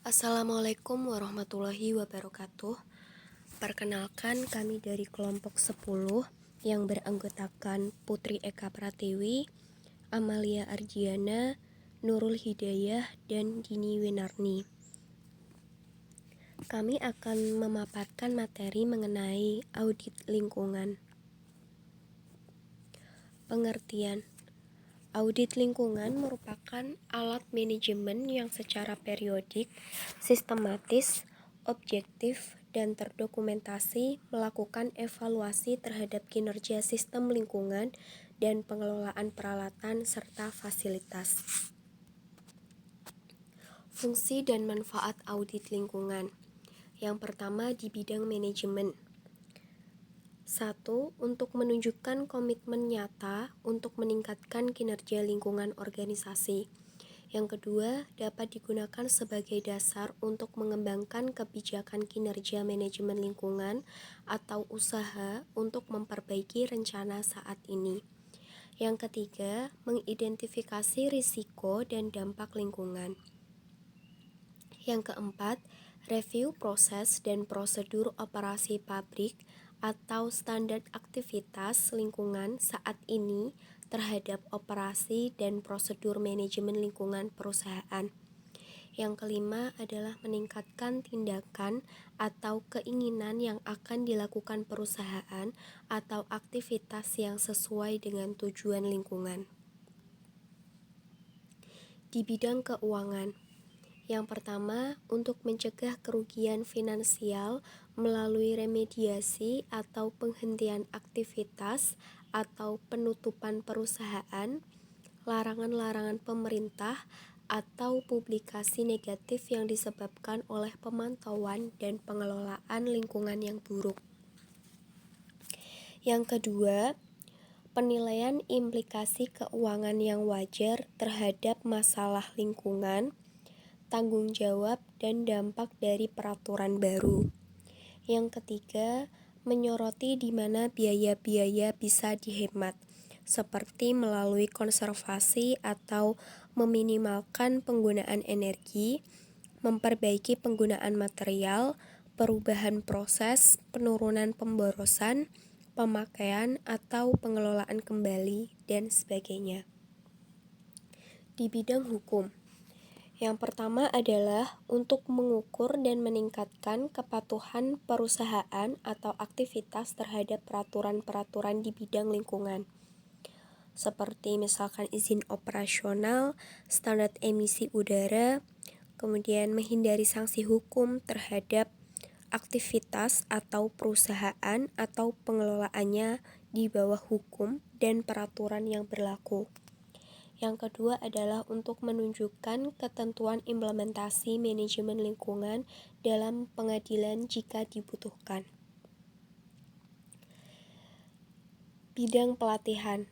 Assalamualaikum warahmatullahi wabarakatuh. Perkenalkan, kami dari kelompok 10 yang beranggotakan Putri Eka Pratiwi, Amalia Ardiana, Nurul Hidayah, dan Dini Winarni. Kami akan memaparkan materi mengenai audit lingkungan. Pengertian: audit lingkungan merupakan alat manajemen yang secara periodik, sistematis, objektif, dan terdokumentasi melakukan evaluasi terhadap kinerja sistem lingkungan dan pengelolaan peralatan serta fasilitas. Fungsi dan manfaat audit lingkungan. Yang pertama, di bidang manajemen. 1. Untuk menunjukkan komitmen nyata untuk meningkatkan kinerja lingkungan organisasi. Yang kedua, dapat digunakan sebagai dasar untuk mengembangkan kebijakan kinerja manajemen lingkungan atau usaha untuk memperbaiki rencana saat ini. Yang ketiga, mengidentifikasi risiko dan dampak lingkungan. Yang keempat, review proses dan prosedur operasi pabrik atau standar aktivitas lingkungan saat ini terhadap operasi dan prosedur manajemen lingkungan perusahaan. Yang kelima adalah meningkatkan tindakan atau keinginan yang akan dilakukan perusahaan atau aktivitas yang sesuai dengan tujuan lingkungan. Di bidang keuangan, yang pertama, untuk mencegah kerugian finansial melalui remediasi atau penghentian aktivitas atau penutupan perusahaan, larangan-larangan pemerintah, atau publikasi negatif yang disebabkan oleh pemantauan dan pengelolaan lingkungan yang buruk. Yang kedua, penilaian implikasi keuangan yang wajar terhadap masalah lingkungan, tanggung jawab, dan dampak dari peraturan baru. Yang ketiga, menyoroti di mana biaya-biaya bisa dihemat, seperti melalui konservasi atau meminimalkan penggunaan energi, memperbaiki penggunaan material, perubahan proses, penurunan pemborosan, pemakaian atau pengelolaan kembali, dan sebagainya. Di bidang hukum, yang pertama adalah untuk mengukur dan meningkatkan kepatuhan perusahaan atau aktivitas terhadap peraturan-peraturan di bidang lingkungan, seperti misalkan izin operasional, standar emisi udara, kemudian menghindari sanksi hukum terhadap aktivitas atau perusahaan atau pengelolaannya di bawah hukum dan peraturan yang berlaku. Yang kedua adalah untuk menunjukkan ketentuan implementasi manajemen lingkungan dalam pengadilan jika dibutuhkan. Bidang pelatihan.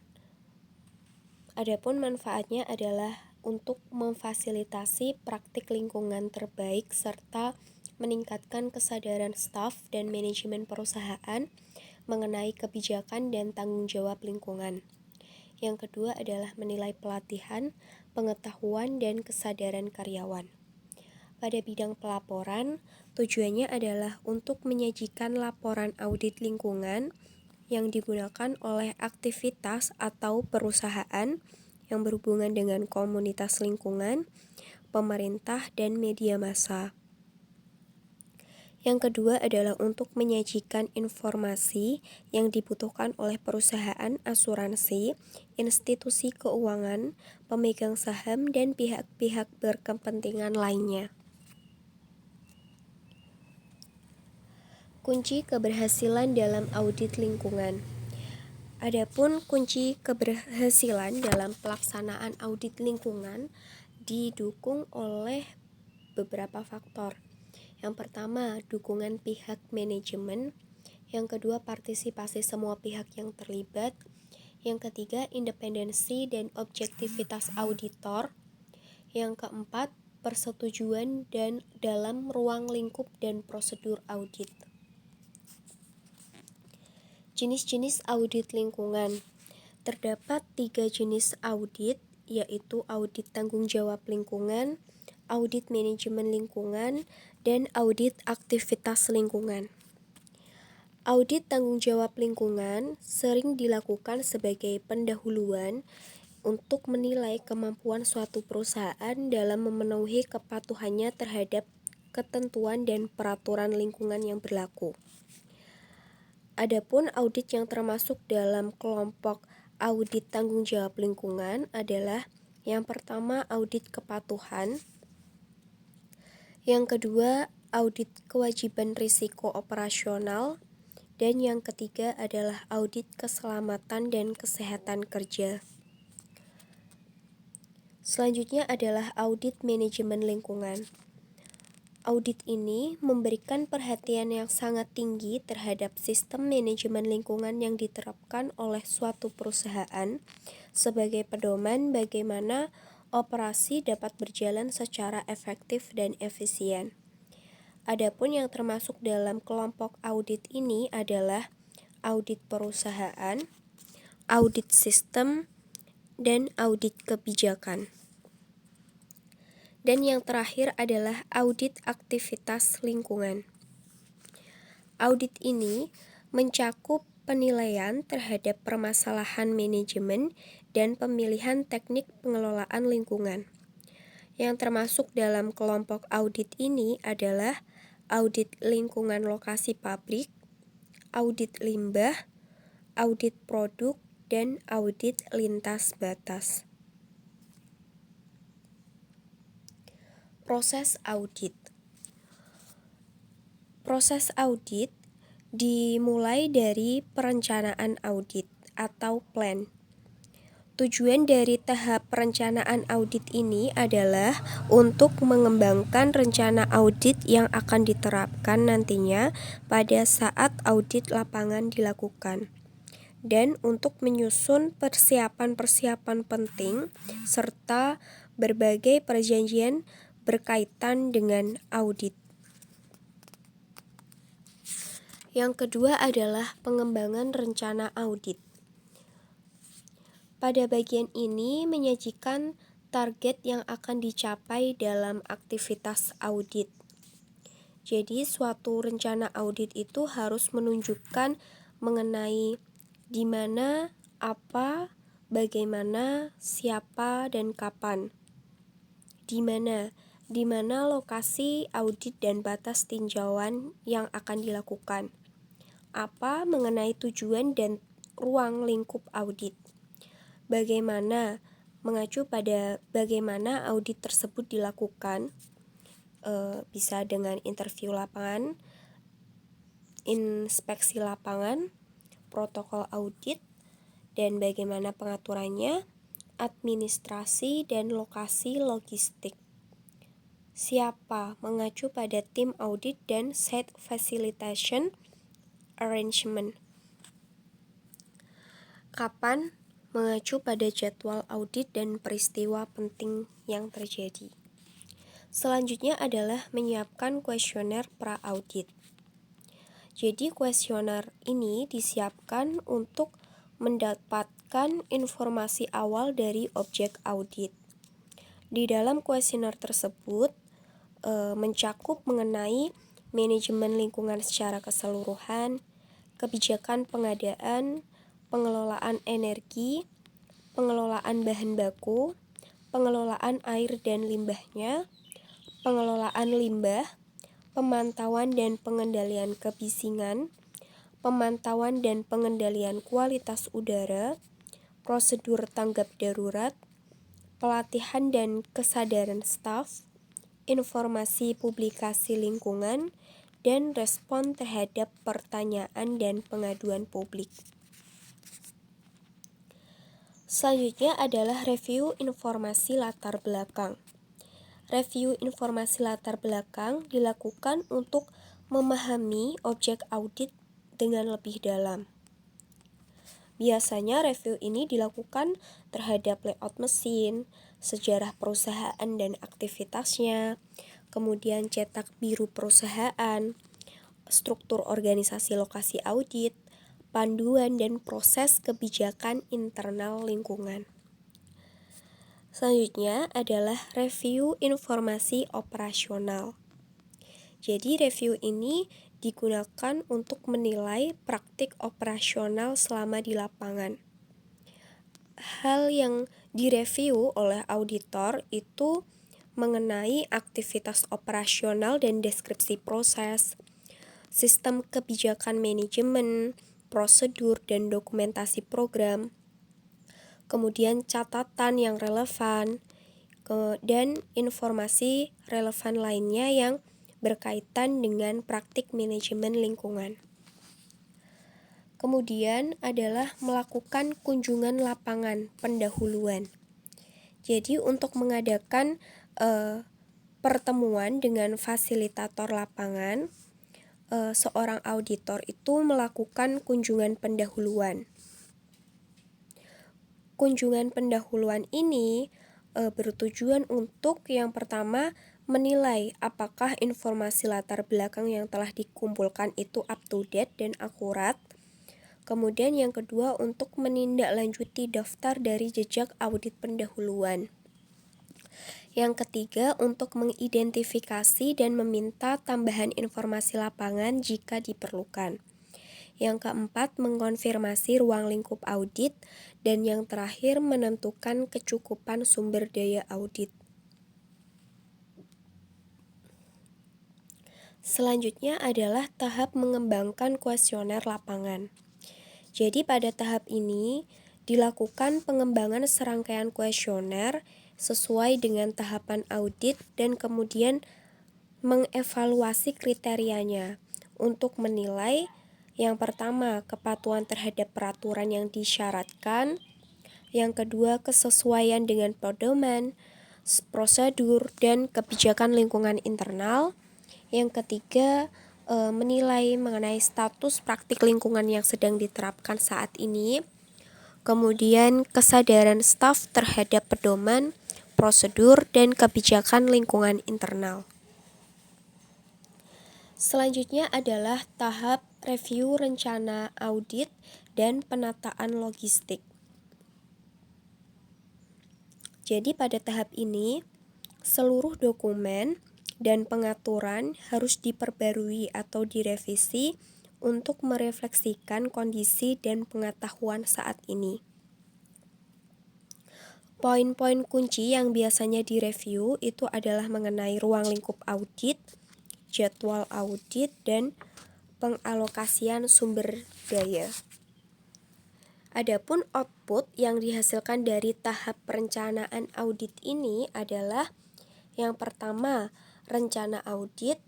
Adapun manfaatnya adalah untuk memfasilitasi praktik lingkungan terbaik serta meningkatkan kesadaran staf dan manajemen perusahaan mengenai kebijakan dan tanggung jawab lingkungan. Yang kedua adalah menilai pelatihan, pengetahuan, dan kesadaran karyawan. Pada bidang pelaporan, tujuannya adalah untuk menyajikan laporan audit lingkungan yang digunakan oleh aktivitas atau perusahaan yang berhubungan dengan komunitas lingkungan, pemerintah, dan media massa. Yang kedua adalah untuk menyajikan informasi yang dibutuhkan oleh perusahaan asuransi, institusi keuangan, pemegang saham, dan pihak-pihak berkepentingan lainnya. Kunci keberhasilan dalam audit lingkungan. Adapun kunci keberhasilan dalam pelaksanaan audit lingkungan didukung oleh beberapa faktor. Yang pertama, dukungan pihak manajemen. Yang kedua, partisipasi semua pihak yang terlibat. Yang ketiga, independensi dan objektivitas auditor. Yang keempat, persetujuan dan dalam ruang lingkup dan prosedur audit. Jenis-jenis audit lingkungan. Terdapat 3 jenis audit, yaitu audit tanggung jawab lingkungan, audit manajemen lingkungan, dan audit aktivitas lingkungan. Audit tanggung jawab lingkungan sering dilakukan sebagai pendahuluan untuk menilai kemampuan suatu perusahaan dalam memenuhi kepatuhannya terhadap ketentuan dan peraturan lingkungan yang berlaku. Adapun audit yang termasuk dalam kelompok audit tanggung jawab lingkungan adalah yang pertama audit kepatuhan, yang kedua audit kewajiban risiko operasional, dan yang ketiga adalah audit keselamatan dan kesehatan kerja. Selanjutnya adalah audit manajemen lingkungan. Audit ini memberikan perhatian yang sangat tinggi terhadap sistem manajemen lingkungan yang diterapkan oleh suatu perusahaan sebagai pedoman bagaimana operasi dapat berjalan secara efektif dan efisien. Adapun yang termasuk dalam kelompok audit ini adalah audit perusahaan, audit sistem, dan audit kebijakan. Dan yang terakhir adalah audit aktivitas lingkungan. Audit ini mencakup penilaian terhadap permasalahan manajemen dan pemilihan teknik pengelolaan lingkungan. Yang termasuk dalam kelompok audit ini adalah audit lingkungan lokasi pabrik, audit limbah, audit produk, dan audit lintas batas. Proses audit. Proses audit dimulai dari perencanaan audit atau plan. Tujuan dari tahap perencanaan audit ini adalah untuk mengembangkan rencana audit yang akan diterapkan nantinya pada saat audit lapangan dilakukan, dan untuk menyusun persiapan-persiapan penting serta berbagai perjanjian berkaitan dengan audit. Yang kedua adalah pengembangan rencana audit. Pada bagian ini menyajikan target yang akan dicapai dalam aktivitas audit. Jadi suatu rencana audit itu harus menunjukkan mengenai di mana, apa, bagaimana, siapa, dan kapan. Di mana lokasi audit dan batas tinjauan yang akan dilakukan. Apa mengenai tujuan dan ruang lingkup audit. Bagaimana, mengacu pada bagaimana audit tersebut dilakukan, bisa dengan interview lapangan, inspeksi lapangan, protokol audit, dan bagaimana pengaturannya, administrasi, dan lokasi logistik. Siapa, mengacu pada tim audit dan site facilitation arrangement. Kapan, mengacu pada jadwal audit dan peristiwa penting yang terjadi. Selanjutnya adalah menyiapkan kuesioner pra-audit. Jadi kuesioner ini disiapkan untuk mendapatkan informasi awal dari objek audit. Di dalam kuesioner tersebut mencakup mengenai manajemen lingkungan secara keseluruhan, kebijakan pengadaan, pengelolaan energi, pengelolaan bahan baku, pengelolaan air dan limbahnya, pengelolaan limbah, pemantauan dan pengendalian kebisingan, pemantauan dan pengendalian kualitas udara, prosedur tanggap darurat, pelatihan dan kesadaran staf, informasi publikasi lingkungan, dan respon terhadap pertanyaan dan pengaduan publik. Selanjutnya adalah review informasi latar belakang. Review informasi latar belakang dilakukan untuk memahami objek audit dengan lebih dalam. Biasanya review ini dilakukan terhadap layout mesin, sejarah perusahaan dan aktivitasnya, kemudian cetak biru perusahaan, struktur organisasi lokasi audit, panduan dan proses kebijakan internal lingkungan. Selanjutnya adalah review informasi operasional. Jadi review ini digunakan untuk menilai praktik operasional selama di lapangan. Hal yang direview oleh auditor itu mengenai aktivitas operasional dan deskripsi proses, sistem kebijakan manajemen, prosedur dan dokumentasi program, kemudian catatan yang relevan, dan informasi relevan lainnya yang berkaitan dengan praktik manajemen lingkungan. Kemudian adalah melakukan kunjungan lapangan pendahuluan. Jadi untuk mengadakan pertemuan dengan fasilitator lapangan, seorang auditor itu melakukan kunjungan pendahuluan. Kunjungan pendahuluan ini bertujuan untuk yang pertama menilai apakah informasi latar belakang yang telah dikumpulkan itu up to date dan akurat. Kemudian yang kedua untuk menindaklanjuti daftar dari jejak audit pendahuluan. Yang ketiga untuk mengidentifikasi dan meminta tambahan informasi lapangan jika diperlukan. Yang keempat mengkonfirmasi ruang lingkup audit, dan yang terakhir menentukan kecukupan sumber daya audit. Selanjutnya adalah tahap mengembangkan kuesioner lapangan. Jadi pada tahap ini dilakukan pengembangan serangkaian kuesioner sesuai dengan tahapan audit dan kemudian mengevaluasi kriterianya untuk menilai yang pertama kepatuhan terhadap peraturan yang disyaratkan, yang kedua kesesuaian dengan pedoman, prosedur, dan kebijakan lingkungan internal, yang ketiga menilai mengenai status praktik lingkungan yang sedang diterapkan saat ini, kemudian kesadaran staf terhadap pedoman, prosedur, dan kebijakan lingkungan internal. Selanjutnya adalah tahap review rencana audit dan penataan logistik. Jadi pada tahap ini, seluruh dokumen dan pengaturan harus diperbarui atau direvisi untuk merefleksikan kondisi dan pengetahuan saat ini. Poin-poin kunci yang biasanya direview itu adalah mengenai ruang lingkup audit, jadwal audit, dan pengalokasian sumber daya. Adapun output yang dihasilkan dari tahap perencanaan audit ini adalah yang pertama, rencana audit,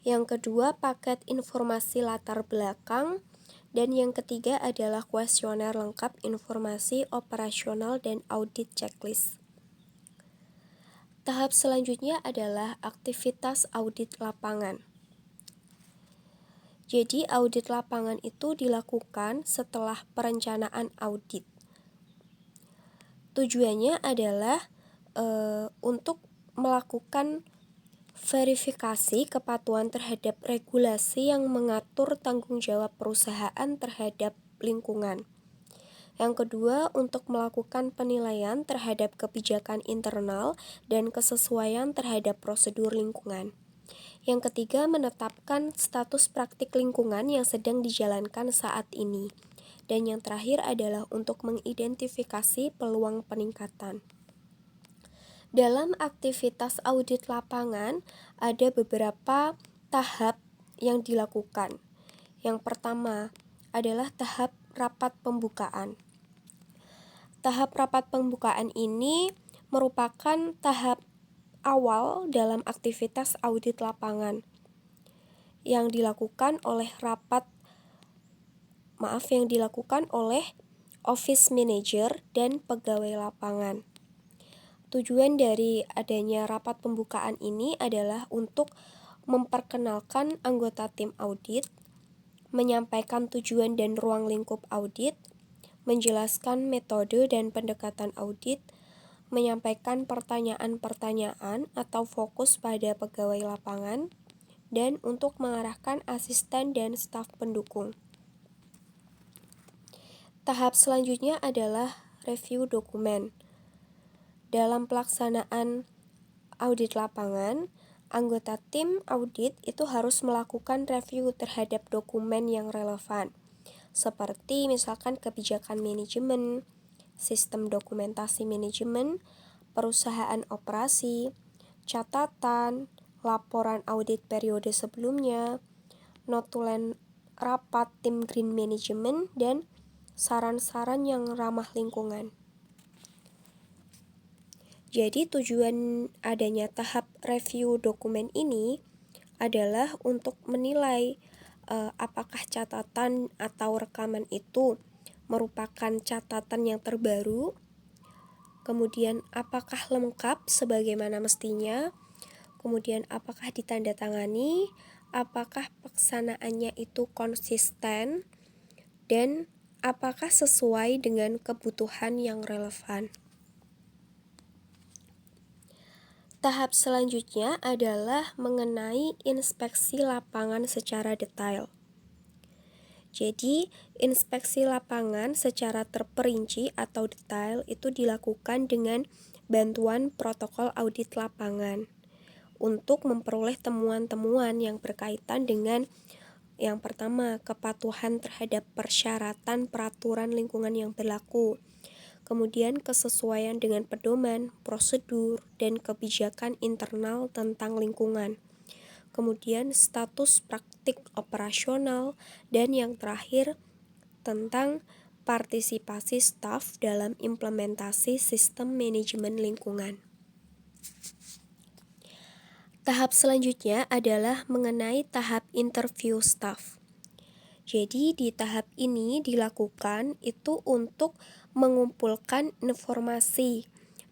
yang kedua paket informasi latar belakang, dan yang ketiga adalah kuesioner lengkap informasi operasional dan audit checklist. Tahap selanjutnya adalah aktivitas audit lapangan. Jadi audit lapangan itu dilakukan setelah perencanaan audit. Tujuannya adalah untuk melakukan verifikasi kepatuhan terhadap regulasi yang mengatur tanggung jawab perusahaan terhadap lingkungan. Yang kedua, untuk melakukan penilaian terhadap kebijakan internal dan kesesuaian terhadap prosedur lingkungan. Yang ketiga, menetapkan status praktik lingkungan yang sedang dijalankan saat ini. Dan yang terakhir adalah untuk mengidentifikasi peluang peningkatan. Dalam aktivitas audit lapangan, ada beberapa tahap yang dilakukan. Yang pertama adalah tahap rapat pembukaan. Tahap rapat pembukaan ini merupakan tahap awal dalam aktivitas audit lapangan yang dilakukan oleh office manager dan pegawai lapangan. Tujuan dari adanya rapat pembukaan ini adalah untuk memperkenalkan anggota tim audit, menyampaikan tujuan dan ruang lingkup audit, menjelaskan metode dan pendekatan audit, menyampaikan pertanyaan-pertanyaan atau fokus pada pegawai lapangan, dan untuk mengarahkan asisten dan staf pendukung. Tahap selanjutnya adalah review dokumen. dalam pelaksanaan audit lapangan, anggota tim audit itu harus melakukan review terhadap dokumen yang relevan, seperti misalkan kebijakan manajemen, sistem dokumentasi manajemen, perusahaan operasi, catatan, laporan audit periode sebelumnya, notulen rapat tim green management, dan saran-saran yang ramah lingkungan. Jadi tujuan adanya tahap review dokumen ini adalah untuk menilai apakah catatan atau rekaman itu merupakan catatan yang terbaru, kemudian apakah lengkap sebagaimana mestinya, kemudian apakah ditandatangani, apakah pelaksanaannya itu konsisten, dan apakah sesuai dengan kebutuhan yang relevan. Tahap selanjutnya adalah mengenai inspeksi lapangan secara detail. Jadi, inspeksi lapangan secara terperinci atau detail itu dilakukan dengan bantuan protokol audit lapangan untuk memperoleh temuan-temuan yang berkaitan dengan yang pertama, kepatuhan terhadap persyaratan peraturan lingkungan yang berlaku, kemudian kesesuaian dengan pedoman, prosedur, dan kebijakan internal tentang lingkungan, kemudian status praktik operasional, dan yang terakhir tentang partisipasi staf dalam implementasi sistem manajemen lingkungan. Tahap selanjutnya adalah mengenai tahap interview staf. Jadi di tahap ini dilakukan itu untuk mengumpulkan informasi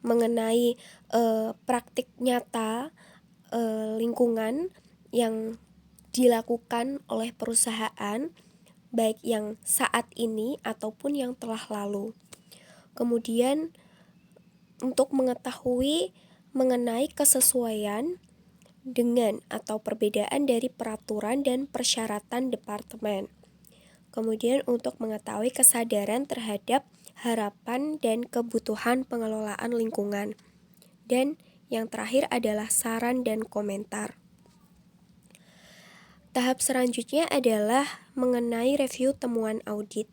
mengenai praktik nyata lingkungan yang dilakukan oleh perusahaan, baik yang saat ini ataupun yang telah lalu. Kemudian untuk mengetahui mengenai kesesuaian dengan atau perbedaan dari peraturan dan persyaratan departemen. Kemudian untuk mengetahui kesadaran terhadap harapan dan kebutuhan pengelolaan lingkungan. Dan yang terakhir adalah saran dan komentar. Tahap selanjutnya adalah mengenai review temuan audit.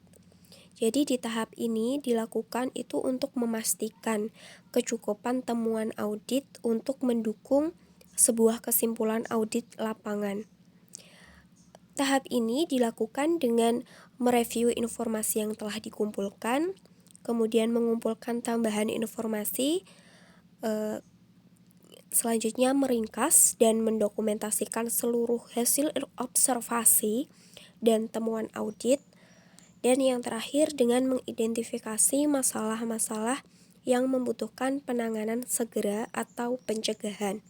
Jadi di tahap ini dilakukan itu untuk memastikan kecukupan temuan audit untuk mendukung sebuah kesimpulan audit lapangan. Tahap ini dilakukan dengan mereview informasi yang telah dikumpulkan, kemudian mengumpulkan tambahan informasi, selanjutnya meringkas dan mendokumentasikan seluruh hasil observasi dan temuan audit, dan yang terakhir dengan mengidentifikasi masalah-masalah yang membutuhkan penanganan segera atau pencegahan.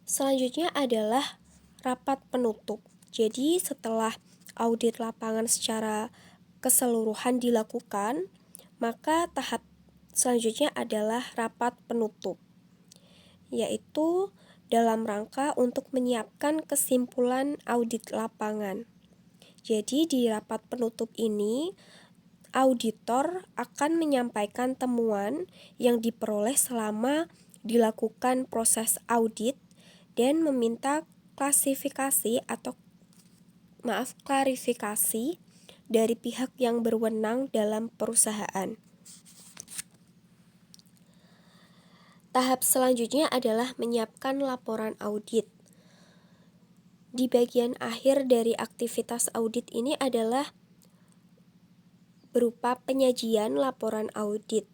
Selanjutnya adalah rapat penutup. Jadi setelah audit lapangan secara keseluruhan dilakukan, maka tahap selanjutnya adalah rapat penutup, yaitu dalam rangka untuk menyiapkan kesimpulan audit lapangan. Jadi di rapat penutup ini, auditor akan menyampaikan temuan yang diperoleh selama dilakukan proses audit dan meminta klarifikasi dari pihak yang berwenang dalam perusahaan. Tahap selanjutnya adalah menyiapkan laporan audit. Di bagian akhir dari aktivitas audit ini adalah berupa penyajian laporan audit.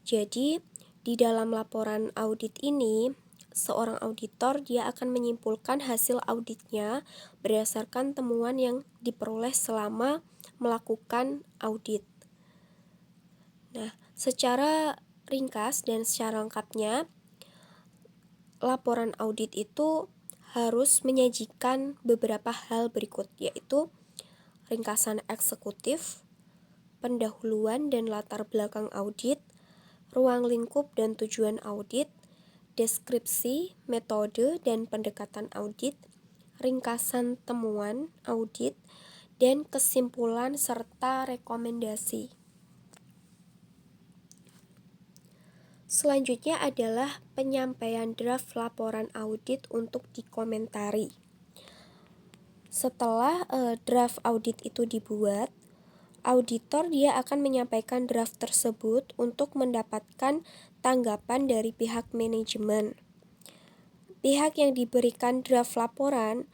Jadi, di dalam laporan audit ini, seorang auditor dia akan menyimpulkan hasil auditnya berdasarkan temuan yang diperoleh selama melakukan audit. Nah, secara ringkas dan secara lengkapnya, laporan audit itu harus menyajikan beberapa hal berikut, yaitu ringkasan eksekutif, pendahuluan dan latar belakang audit, ruang lingkup dan tujuan audit, deskripsi, metode dan pendekatan audit, ringkasan temuan audit, dan kesimpulan serta rekomendasi. Selanjutnya adalah penyampaian draft laporan audit untuk dikomentari. Setelah draft audit itu dibuat, auditor dia akan menyampaikan draft tersebut untuk mendapatkan tanggapan dari pihak manajemen. Pihak yang diberikan draft laporan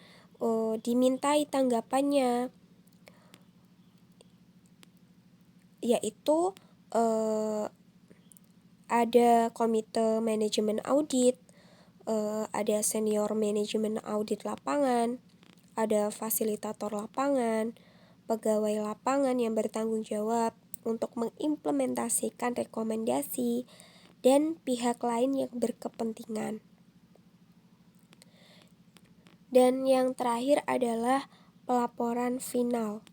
dimintai tanggapannya, yaitu ada komite manajemen audit, ada senior manajemen audit lapangan, ada fasilitator lapangan, pegawai lapangan yang bertanggung jawab untuk mengimplementasikan rekomendasi, dan pihak lain yang berkepentingan. Dan yang terakhir adalah pelaporan final.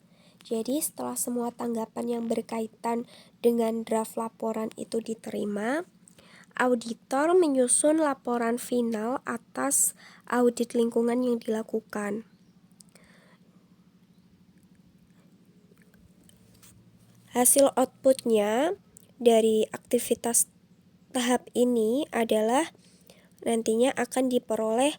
Jadi setelah semua tanggapan yang berkaitan dengan draft laporan itu diterima, auditor menyusun laporan final atas audit lingkungan yang dilakukan. Hasil outputnya dari aktivitas tahap ini adalah nantinya akan diperoleh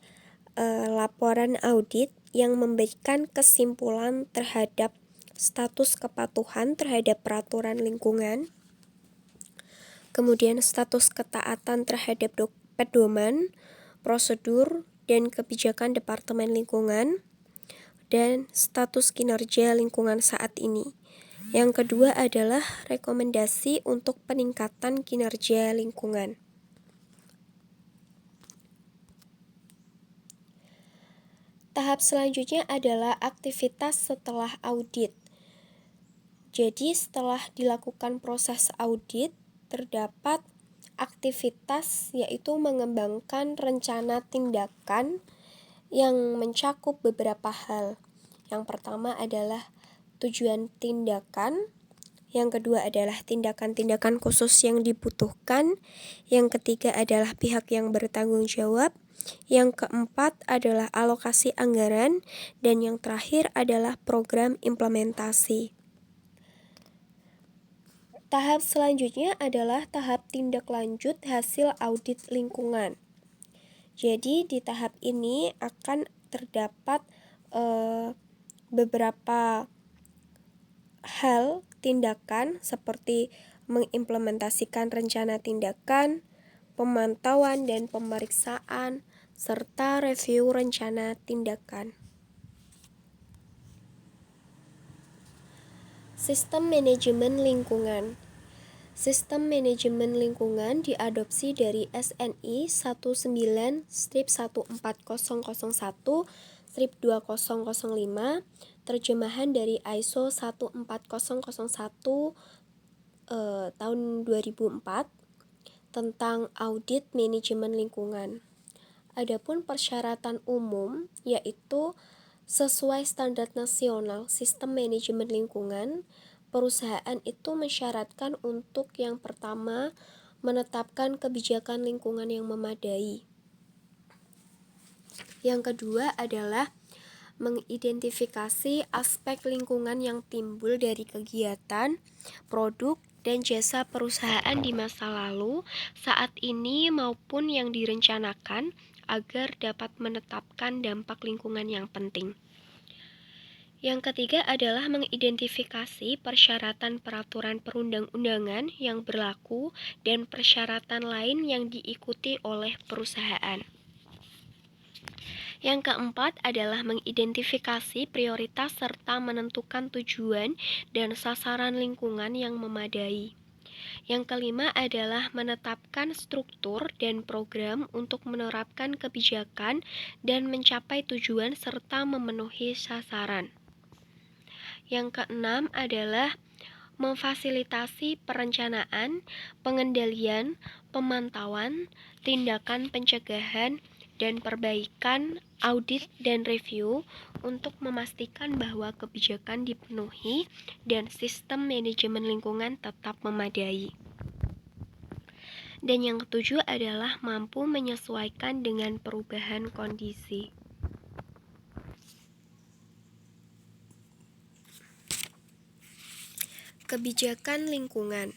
laporan audit yang memberikan kesimpulan terhadap status kepatuhan terhadap peraturan lingkungan, kemudian status ketaatan terhadap pedoman, prosedur, dan kebijakan Departemen Lingkungan, dan status kinerja lingkungan saat ini. Yang kedua adalah rekomendasi untuk peningkatan kinerja lingkungan. Tahap selanjutnya adalah aktivitas setelah audit. Jadi setelah dilakukan proses audit, terdapat aktivitas yaitu mengembangkan rencana tindakan yang mencakup beberapa hal. Yang pertama adalah tujuan tindakan, yang kedua adalah tindakan-tindakan khusus yang dibutuhkan, yang ketiga adalah pihak yang bertanggung jawab, yang keempat adalah alokasi anggaran, dan yang terakhir adalah program implementasi. Tahap selanjutnya adalah tahap tindak lanjut hasil audit lingkungan. Jadi di tahap ini akan terdapat beberapa hal tindakan seperti mengimplementasikan rencana tindakan, pemantauan dan pemeriksaan, serta review rencana tindakan. Sistem manajemen lingkungan. Sistem manajemen lingkungan diadopsi dari SNI 19-19001/2005, terjemahan dari ISO 14001 tahun 2004 tentang audit manajemen lingkungan. Adapun persyaratan umum yaitu sesuai standar nasional sistem manajemen lingkungan, perusahaan itu mensyaratkan untuk yang pertama menetapkan kebijakan lingkungan yang memadai. Yang kedua adalah mengidentifikasi aspek lingkungan yang timbul dari kegiatan, produk, dan jasa perusahaan di masa lalu, saat ini maupun yang direncanakan agar dapat menetapkan dampak lingkungan yang penting. Yang ketiga adalah mengidentifikasi persyaratan peraturan perundang-undangan yang berlaku dan persyaratan lain yang diikuti oleh perusahaan. Yang keempat adalah mengidentifikasi prioritas serta menentukan tujuan dan sasaran lingkungan yang memadai. Yang kelima adalah menetapkan struktur dan program untuk menerapkan kebijakan dan mencapai tujuan serta memenuhi sasaran. Yang keenam adalah memfasilitasi perencanaan, pengendalian, pemantauan, tindakan pencegahan, dan perbaikan, audit dan review untuk memastikan bahwa kebijakan dipenuhi dan sistem manajemen lingkungan tetap memadai. Dan yang ketujuh adalah mampu menyesuaikan dengan perubahan kondisi. Kebijakan lingkungan.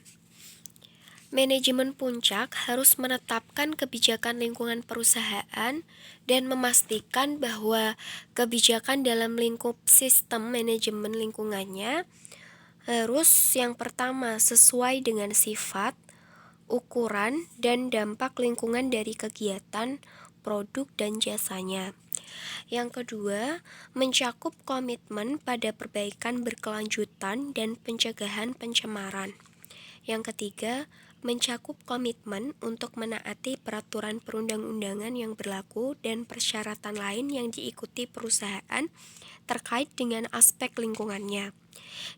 Manajemen puncak harus menetapkan kebijakan lingkungan perusahaan dan memastikan bahwa kebijakan dalam lingkup sistem manajemen lingkungannya harus yang pertama sesuai dengan sifat, ukuran, dan dampak lingkungan dari kegiatan, produk, dan jasanya. Yang kedua, mencakup komitmen pada perbaikan berkelanjutan dan pencegahan pencemaran. Yang ketiga, mencakup komitmen untuk menaati peraturan perundang-undangan yang berlaku dan persyaratan lain yang diikuti perusahaan terkait dengan aspek lingkungannya.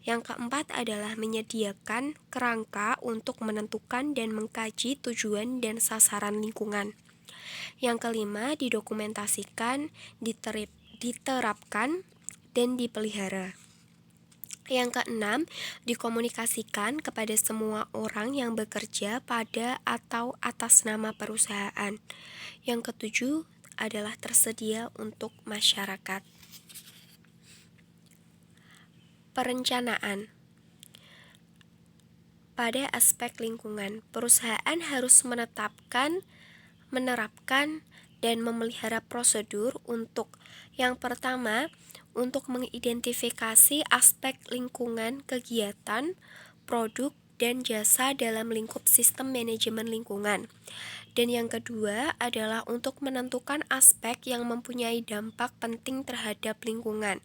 Yang keempat adalah menyediakan kerangka untuk menentukan dan mengkaji tujuan dan sasaran lingkungan. Yang kelima, didokumentasikan, diterapkan, dan dipelihara. Yang keenam, dikomunikasikan kepada semua orang yang bekerja pada atau atas nama perusahaan. Yang ketujuh adalah tersedia untuk masyarakat. Perencanaan. Pada aspek lingkungan, perusahaan harus menerapkan, dan memelihara prosedur untuk yang pertama, untuk mengidentifikasi aspek lingkungan kegiatan, produk, dan jasa dalam lingkup sistem manajemen lingkungan. Dan yang kedua adalah untuk menentukan aspek yang mempunyai dampak penting terhadap lingkungan,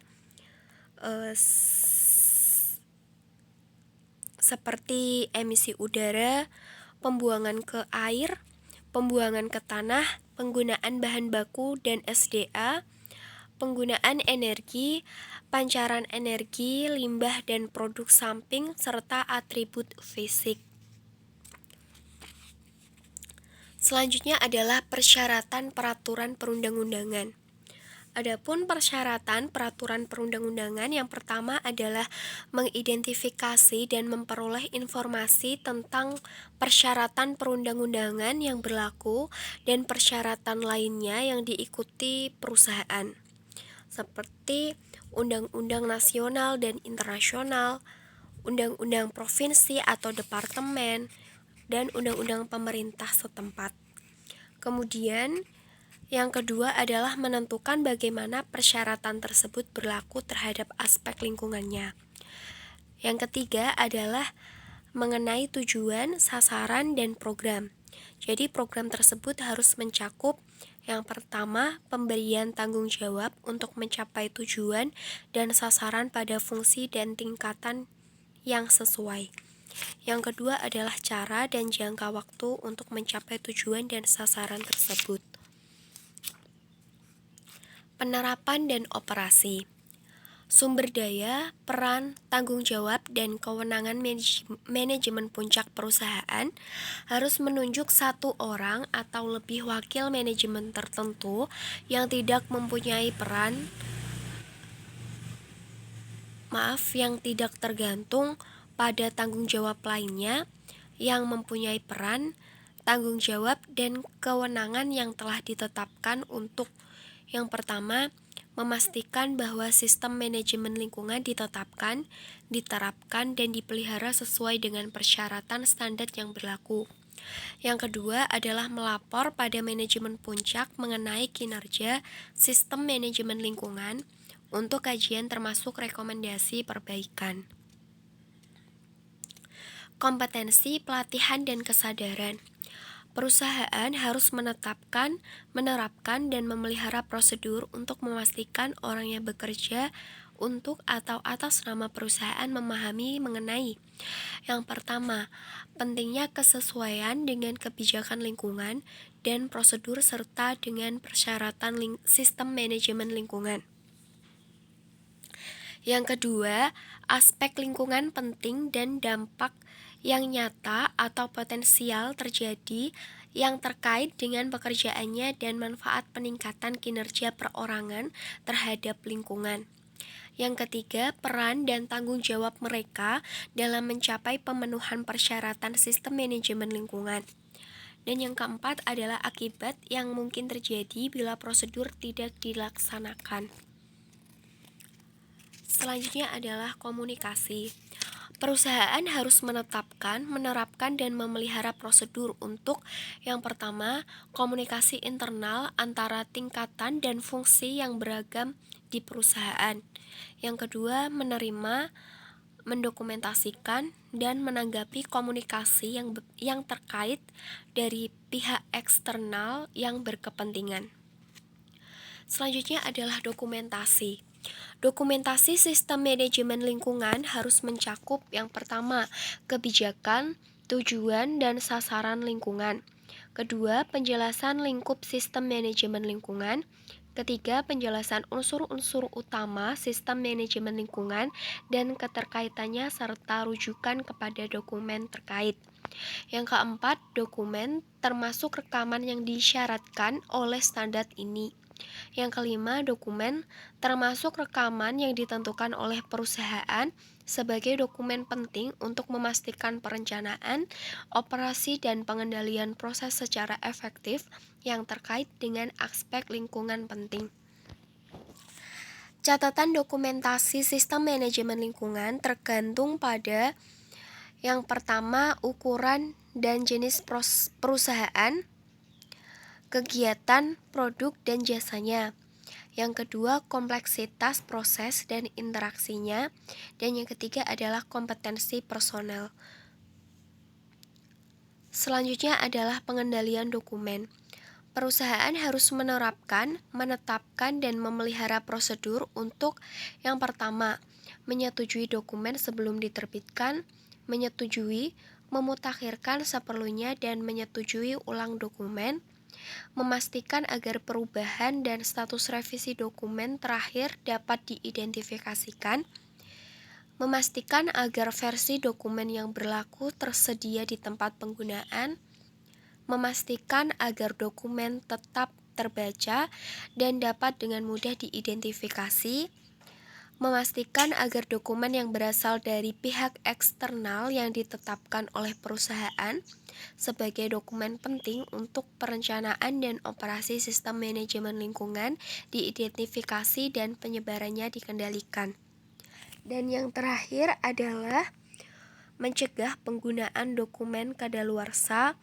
seperti emisi udara, pembuangan ke air, pembuangan ke tanah, penggunaan bahan baku dan SDA, penggunaan energi, pancaran energi, limbah dan produk samping, serta atribut fisik. Selanjutnya adalah persyaratan peraturan perundang-undangan. Adapun persyaratan peraturan perundang-undangan yang pertama adalah mengidentifikasi dan memperoleh informasi tentang persyaratan perundang-undangan yang berlaku dan persyaratan lainnya yang diikuti perusahaan, seperti undang-undang nasional dan internasional, undang-undang provinsi atau departemen, dan undang-undang pemerintah setempat. Kemudian yang kedua adalah menentukan bagaimana persyaratan tersebut berlaku terhadap aspek lingkungannya. Yang ketiga adalah mengenai tujuan, sasaran, dan program. Jadi program tersebut harus mencakup yang pertama, pemberian tanggung jawab untuk mencapai tujuan dan sasaran pada fungsi dan tingkatan yang sesuai. Yang kedua adalah cara dan jangka waktu untuk mencapai tujuan dan sasaran tersebut. Penerapan dan operasi. Sumber daya, peran, tanggung jawab, dan kewenangan manajemen puncak perusahaan harus menunjuk satu orang atau lebih wakil manajemen tertentu yang tidak tergantung pada tanggung jawab lainnya yang mempunyai peran, tanggung jawab, dan kewenangan yang telah ditetapkan untuk yang pertama, memastikan bahwa sistem manajemen lingkungan ditetapkan, diterapkan, dan dipelihara sesuai dengan persyaratan standar yang berlaku. Yang kedua adalah melapor pada manajemen puncak mengenai kinerja sistem manajemen lingkungan untuk kajian termasuk rekomendasi perbaikan. Kompetensi, pelatihan, dan kesadaran. Perusahaan harus menetapkan, menerapkan, dan memelihara prosedur untuk memastikan orang yang bekerja untuk atau atas nama perusahaan memahami mengenai yang pertama, pentingnya kesesuaian dengan kebijakan lingkungan dan prosedur serta dengan persyaratan sistem manajemen lingkungan. Yang kedua, aspek lingkungan penting dan dampak yang nyata atau potensial terjadi yang terkait dengan pekerjaannya dan manfaat peningkatan kinerja perorangan terhadap lingkungan. Yang ketiga, peran dan tanggung jawab mereka dalam mencapai pemenuhan persyaratan sistem manajemen lingkungan. Dan yang keempat adalah akibat yang mungkin terjadi bila prosedur tidak dilaksanakan. Selanjutnya adalah komunikasi. Perusahaan harus menetapkan, menerapkan, dan memelihara prosedur untuk yang pertama, komunikasi internal antara tingkatan dan fungsi yang beragam di perusahaan. Yang kedua, menerima, mendokumentasikan, dan menanggapi komunikasi yang terkait dari pihak eksternal yang berkepentingan. Selanjutnya adalah dokumentasi. Dokumentasi sistem manajemen lingkungan harus mencakup yang pertama, kebijakan, tujuan, dan sasaran lingkungan. Kedua, penjelasan lingkup sistem manajemen lingkungan. Ketiga, penjelasan unsur-unsur utama sistem manajemen lingkungan dan keterkaitannya serta rujukan kepada dokumen terkait. Yang keempat, dokumen termasuk rekaman yang disyaratkan oleh standar ini. Yang kelima, dokumen termasuk rekaman yang ditentukan oleh perusahaan sebagai dokumen penting untuk memastikan perencanaan, operasi, dan pengendalian proses secara efektif yang terkait dengan aspek lingkungan penting. Catatan dokumentasi sistem manajemen lingkungan tergantung pada yang pertama, ukuran dan jenis perusahaan, kegiatan, produk, dan jasanya. Yang kedua, kompleksitas proses dan interaksinya. Dan yang ketiga adalah kompetensi personel. Selanjutnya adalah pengendalian dokumen. Perusahaan harus menerapkan, menetapkan, dan memelihara prosedur untuk yang pertama, menyetujui dokumen sebelum diterbitkan, menyetujui, memutakhirkan seperlunya, dan menyetujui ulang dokumen, memastikan agar perubahan dan status revisi dokumen terakhir dapat diidentifikasikan, memastikan agar versi dokumen yang berlaku tersedia di tempat penggunaan, memastikan agar dokumen tetap terbaca dan dapat dengan mudah diidentifikasi, memastikan agar dokumen yang berasal dari pihak eksternal yang ditetapkan oleh perusahaan sebagai dokumen penting untuk perencanaan dan operasi sistem manajemen lingkungan diidentifikasi dan penyebarannya dikendalikan. Dan yang terakhir adalah mencegah penggunaan dokumen kadaluarsa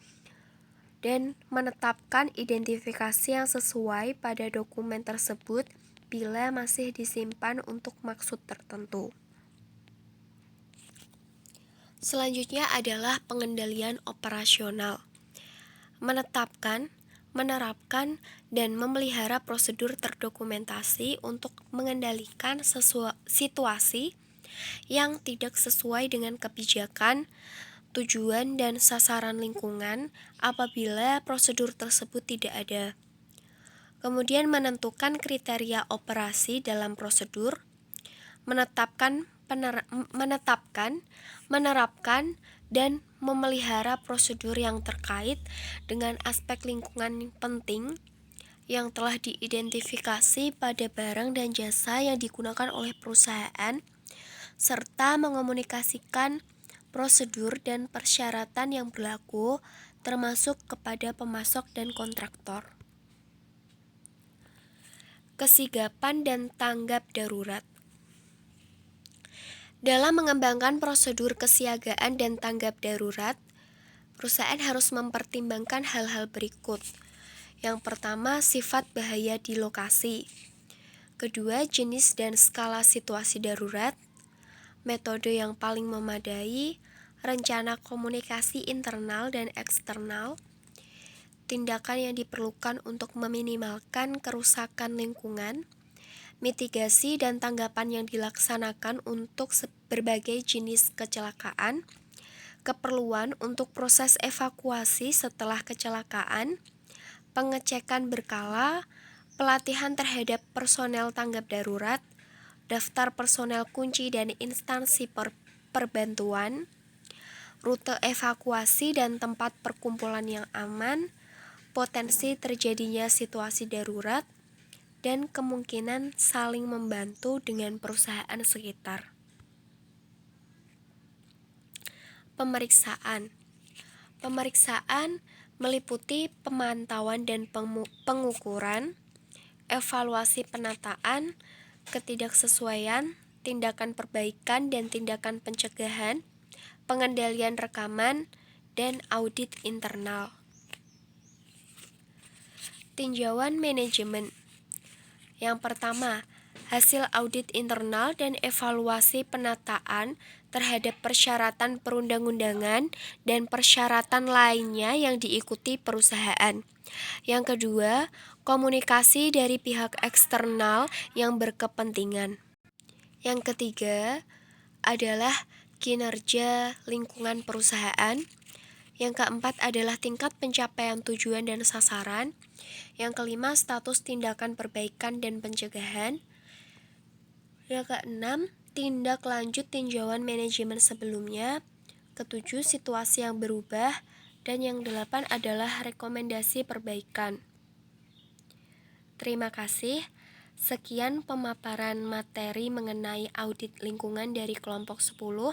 dan menetapkan identifikasi yang sesuai pada dokumen tersebut bila masih disimpan untuk maksud tertentu. Selanjutnya adalah pengendalian operasional. Menetapkan, menerapkan, dan memelihara prosedur terdokumentasi untuk mengendalikan situasi yang tidak sesuai dengan kebijakan, tujuan, dan sasaran lingkungan apabila prosedur tersebut tidak ada. Kemudian menentukan kriteria operasi dalam prosedur, menetapkan, menerapkan, dan memelihara prosedur yang terkait dengan aspek lingkungan penting yang telah diidentifikasi pada barang dan jasa yang digunakan oleh perusahaan, serta mengomunikasikan prosedur dan persyaratan yang berlaku termasuk kepada pemasok dan kontraktor. Kesigapan dan tanggap darurat. Dalam mengembangkan prosedur kesiagaan dan tanggap darurat, perusahaan harus mempertimbangkan hal-hal berikut. Yang pertama, sifat bahaya di lokasi. Kedua, jenis dan skala situasi darurat. Metode yang paling memadai, rencana komunikasi internal dan eksternal, tindakan yang diperlukan untuk meminimalkan kerusakan lingkungan, mitigasi dan tanggapan yang dilaksanakan untuk berbagai jenis kecelakaan, keperluan untuk proses evakuasi setelah kecelakaan, pengecekan berkala, pelatihan terhadap personel tanggap darurat, daftar personel kunci dan instansi perbantuan, rute evakuasi dan tempat perkumpulan yang aman, potensi terjadinya situasi darurat, dan kemungkinan saling membantu dengan perusahaan sekitar. Pemeriksaan. Pemeriksaan meliputi pemantauan dan pengukuran, evaluasi penataan, ketidaksesuaian, tindakan perbaikan dan tindakan pencegahan, pengendalian rekaman, dan audit internal. Tinjauan manajemen. Yang pertama, hasil audit internal dan evaluasi penataan terhadap persyaratan perundang-undangan dan persyaratan lainnya yang diikuti perusahaan. Yang kedua, komunikasi dari pihak eksternal yang berkepentingan. Yang ketiga adalah kinerja lingkungan perusahaan. Yang keempat adalah tingkat pencapaian tujuan dan sasaran. Yang kelima, status tindakan perbaikan dan pencegahan. Yang keenam, tindak lanjut tinjauan manajemen sebelumnya. Ketujuh, situasi yang berubah. Dan yang delapan adalah rekomendasi perbaikan. Terima kasih. Sekian pemaparan materi mengenai audit lingkungan dari kelompok 10.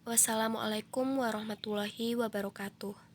Wassalamualaikum warahmatullahi wabarakatuh.